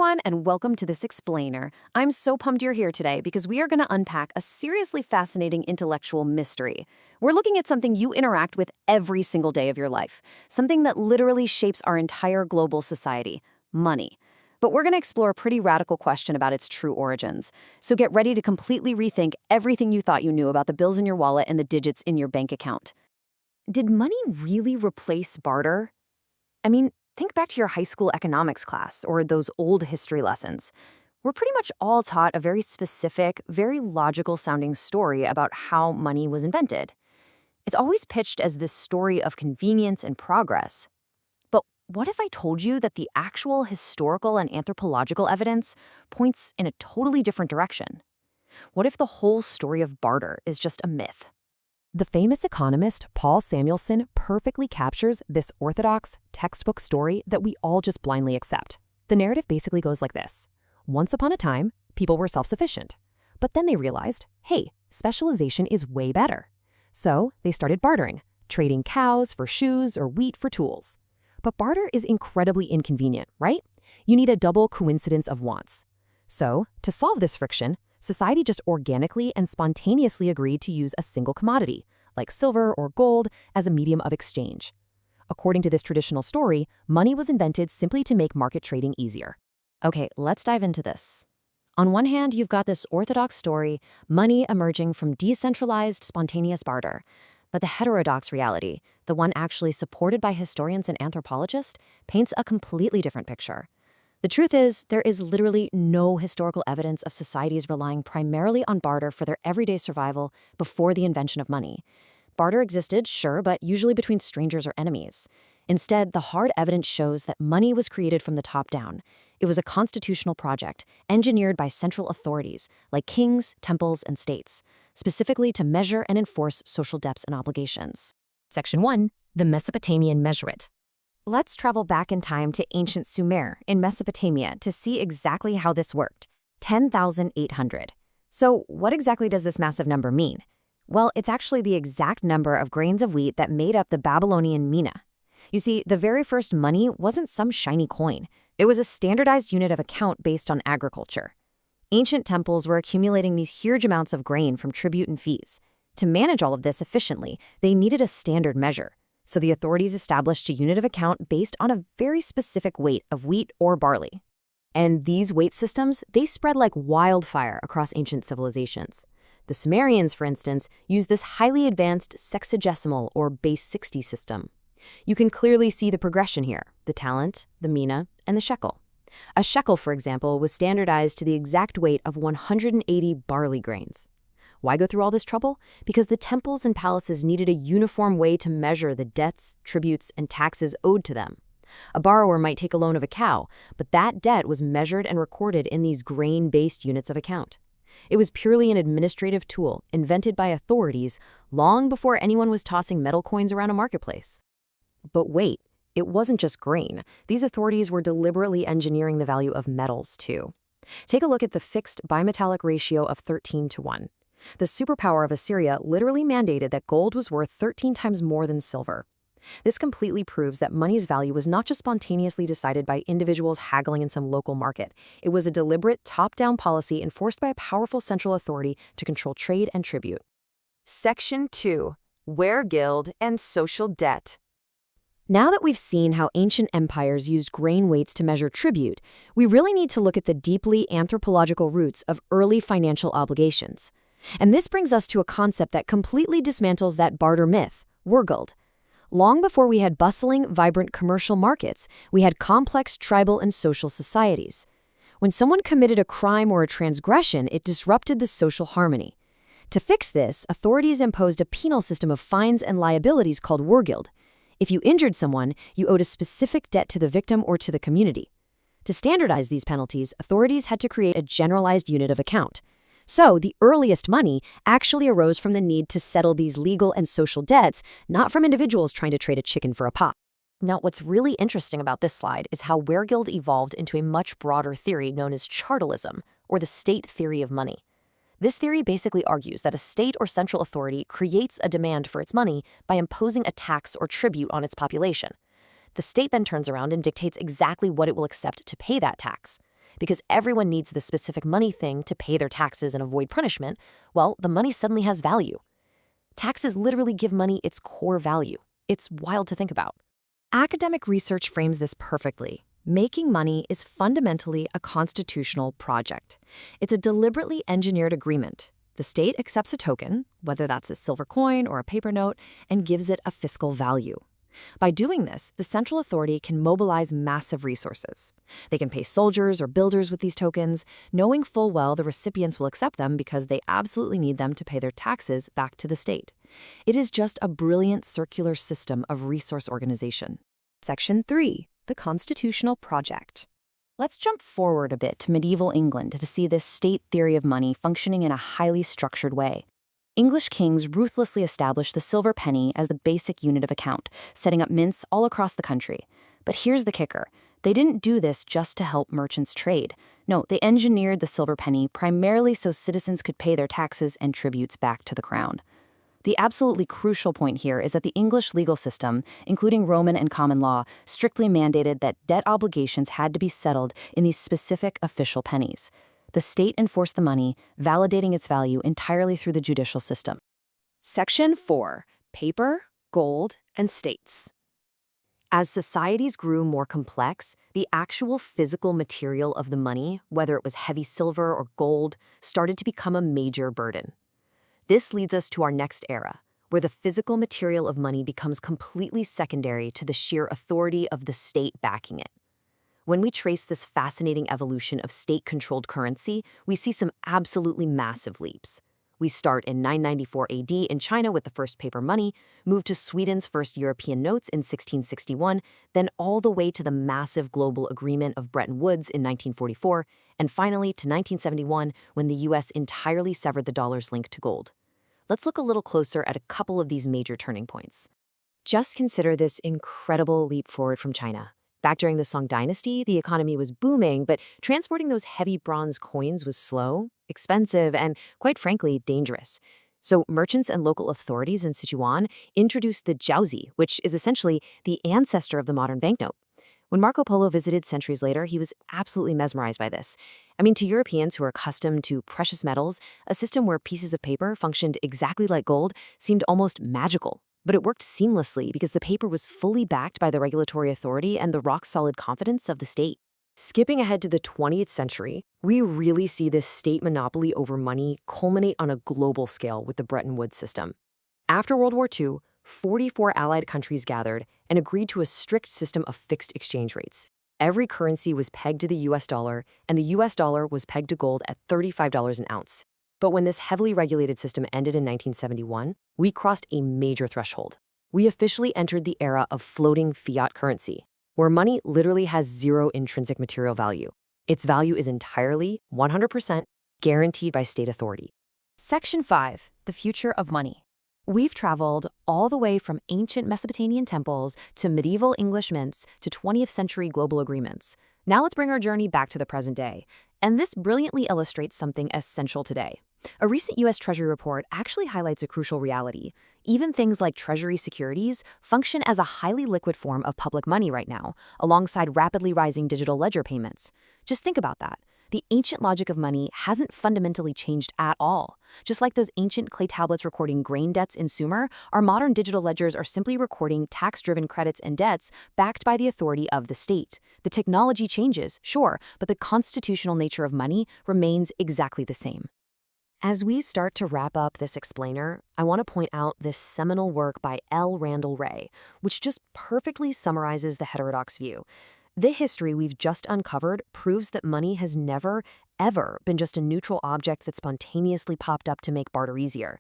everyone, and welcome to this explainer. I'm so pumped you're here today because we are going to unpack a seriously fascinating intellectual mystery. We're looking at something you interact with every single day of your life, something that literally shapes our entire global society: money. But we're going to explore a pretty radical question about its true origins. So get ready to completely rethink everything you thought you knew about the bills in your wallet and the digits in your bank account. Did money really replace barter? I mean, think back to your high school economics class or those old history lessons. We're pretty much all taught a very specific, very logical-sounding story about how money was invented. It's always pitched as this story of convenience and progress. But what if I told you that the actual historical and anthropological evidence points in a totally different direction? What if the whole story of barter is just a myth? The famous economist Paul Samuelson perfectly captures this orthodox textbook story that we all just blindly accept. The narrative basically goes like this. Once upon a time, people were self-sufficient. But then they realized, hey, specialization is way better. So they started bartering, trading cows for shoes or wheat for tools. But barter is incredibly inconvenient, right? You need a double coincidence of wants. So, to solve this friction, society just organically and spontaneously agreed to use a single commodity, like silver or gold, as a medium of exchange. According to this traditional story, money was invented simply to make market trading easier. Okay, let's dive into this. On one hand, you've got this orthodox story, money emerging from decentralized, spontaneous barter. But the heterodox reality, the one actually supported by historians and anthropologists, paints a completely different picture. The truth is, there is literally no historical evidence of societies relying primarily on barter for their everyday survival before the invention of money. Barter existed, sure, but usually between strangers or enemies. Instead, the hard evidence shows that money was created from the top down. It was a constitutional project, engineered by central authorities, like kings, temples, and states, specifically to measure and enforce social debts and obligations. Section 1. The Mesopotamian Measurement. Let's travel back in time to ancient Sumer in Mesopotamia to see exactly how this worked. 10,800. So what exactly does this massive number mean? Well, it's actually the exact number of grains of wheat that made up the Babylonian mina. You see, the very first money wasn't some shiny coin. It was a standardized unit of account based on agriculture. Ancient temples were accumulating these huge amounts of grain from tribute and fees. To manage all of this efficiently, they needed a standard measure. So the authorities established a unit of account based on a very specific weight of wheat or barley. And these weight systems, they spread like wildfire across ancient civilizations. The Sumerians, for instance, used this highly advanced sexagesimal or base 60 system. You can clearly see the progression here: the talent, the mina, and the shekel. A shekel, for example, was standardized to the exact weight of 180 barley grains. Why go through all this trouble? Because the temples and palaces needed a uniform way to measure the debts, tributes, and taxes owed to them. A borrower might take a loan of a cow, but that debt was measured and recorded in these grain-based units of account. It was purely an administrative tool invented by authorities long before anyone was tossing metal coins around a marketplace. But wait, it wasn't just grain. These authorities were deliberately engineering the value of metals, too. Take a look at the fixed bimetallic ratio of 13:1. The superpower of Assyria literally mandated that gold was worth 13 times more than silver. This completely proves that money's value was not just spontaneously decided by individuals haggling in some local market. It was a deliberate, top-down policy enforced by a powerful central authority to control trade and tribute. Section 2. Weregild and Social Debt. Now that we've seen how ancient empires used grain weights to measure tribute, we really need to look at the deeply anthropological roots of early financial obligations. And this brings us to a concept that completely dismantles that barter myth: weregild. Long before we had bustling, vibrant commercial markets, we had complex tribal and social societies. When someone committed a crime or a transgression, it disrupted the social harmony. To fix this, authorities imposed a penal system of fines and liabilities called weregild. If you injured someone, you owed a specific debt to the victim or to the community. To standardize these penalties, authorities had to create a generalized unit of account. So, the earliest money actually arose from the need to settle these legal and social debts, not from individuals trying to trade a chicken for a pot. Now, what's really interesting about this slide is how weregild evolved into a much broader theory known as chartalism, or the state theory of money. This theory basically argues that a state or central authority creates a demand for its money by imposing a tax or tribute on its population. The state then turns around and dictates exactly what it will accept to pay that tax. Because everyone needs the specific money thing to pay their taxes and avoid punishment, well, the money suddenly has value. Taxes literally give money its core value. It's wild to think about. Academic research frames this perfectly. Making money is fundamentally a constitutional project. It's a deliberately engineered agreement. The state accepts a token, whether that's a silver coin or a paper note, and gives it a fiscal value. By doing this, the central authority can mobilize massive resources. They can pay soldiers or builders with these tokens, knowing full well the recipients will accept them because they absolutely need them to pay their taxes back to the state. It is just a brilliant circular system of resource organization. Section 3. The Constitutional Project. Let's jump forward a bit to medieval England to see this state theory of money functioning in a highly structured way. English kings ruthlessly established the silver penny as the basic unit of account, setting up mints all across the country. But here's the kicker. They didn't do this just to help merchants trade. No, they engineered the silver penny primarily so citizens could pay their taxes and tributes back to the crown. The absolutely crucial point here is that the English legal system, including Roman and common law, strictly mandated that debt obligations had to be settled in these specific official pennies. The state enforced the money, validating its value entirely through the judicial system. Section 4. Paper, Gold, and States. As societies grew more complex, the actual physical material of the money, whether it was heavy silver or gold, started to become a major burden. This leads us to our next era, where the physical material of money becomes completely secondary to the sheer authority of the state backing it. When we trace this fascinating evolution of state-controlled currency, we see some absolutely massive leaps. We start in 994 AD in China with the first paper money, move to Sweden's first European notes in 1661, then all the way to the massive global agreement of Bretton Woods in 1944, and finally to 1971 when the US entirely severed the dollar's link to gold. Let's look a little closer at a couple of these major turning points. Just consider this incredible leap forward from China. Back during the Song Dynasty, the economy was booming, but transporting those heavy bronze coins was slow, expensive, and, quite frankly, dangerous. So merchants and local authorities in Sichuan introduced the jiaozi, which is essentially the ancestor of the modern banknote. When Marco Polo visited centuries later, he was absolutely mesmerized by this. I mean, to Europeans who are accustomed to precious metals, a system where pieces of paper functioned exactly like gold seemed almost magical. But it worked seamlessly because the paper was fully backed by the regulatory authority and the rock-solid confidence of the state. Skipping ahead to the 20th century, we really see this state monopoly over money culminate on a global scale with the Bretton Woods system. After World War II, 44 allied countries gathered and agreed to a strict system of fixed exchange rates. Every currency was pegged to the US dollar, and the US dollar was pegged to gold at $35 an ounce. But when this heavily regulated system ended in 1971, we crossed a major threshold. We officially entered the era of floating fiat currency, where money literally has zero intrinsic material value. Its value is entirely, 100%, guaranteed by state authority. Section 5. The Future of Money. We've traveled all the way from ancient Mesopotamian temples to medieval English mints to 20th century global agreements. Now let's bring our journey back to the present day. And this brilliantly illustrates something essential today. A recent U.S. Treasury report actually highlights a crucial reality. Even things like Treasury securities function as a highly liquid form of public money right now, alongside rapidly rising digital ledger payments. Just think about that. The ancient logic of money hasn't fundamentally changed at all. Just like those ancient clay tablets recording grain debts in Sumer, our modern digital ledgers are simply recording tax-driven credits and debts backed by the authority of the state. The technology changes, sure, but the constitutional nature of money remains exactly the same. As we start to wrap up this explainer, I want to point out this seminal work by L. Randall Wray, which just perfectly summarizes the heterodox view. The history we've just uncovered proves that money has never, ever been just a neutral object that spontaneously popped up to make barter easier.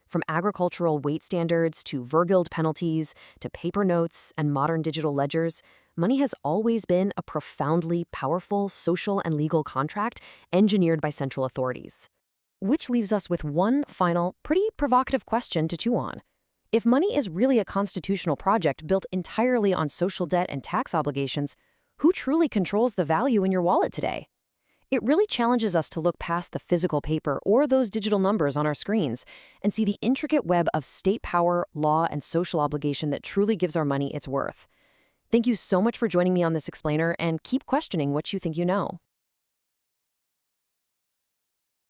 From agricultural weight standards to Vergilde penalties to paper notes and modern digital ledgers, money has always been a profoundly powerful social and legal contract engineered by central authorities. Which leaves us with one final, pretty provocative question to chew on. If money is really a constitutional project built entirely on social debt and tax obligations, who truly controls the value in your wallet today? It really challenges us to look past the physical paper or those digital numbers on our screens and see the intricate web of state power, law, and social obligation that truly gives our money its worth. Thank you so much for joining me on this explainer, and keep questioning what you think you know.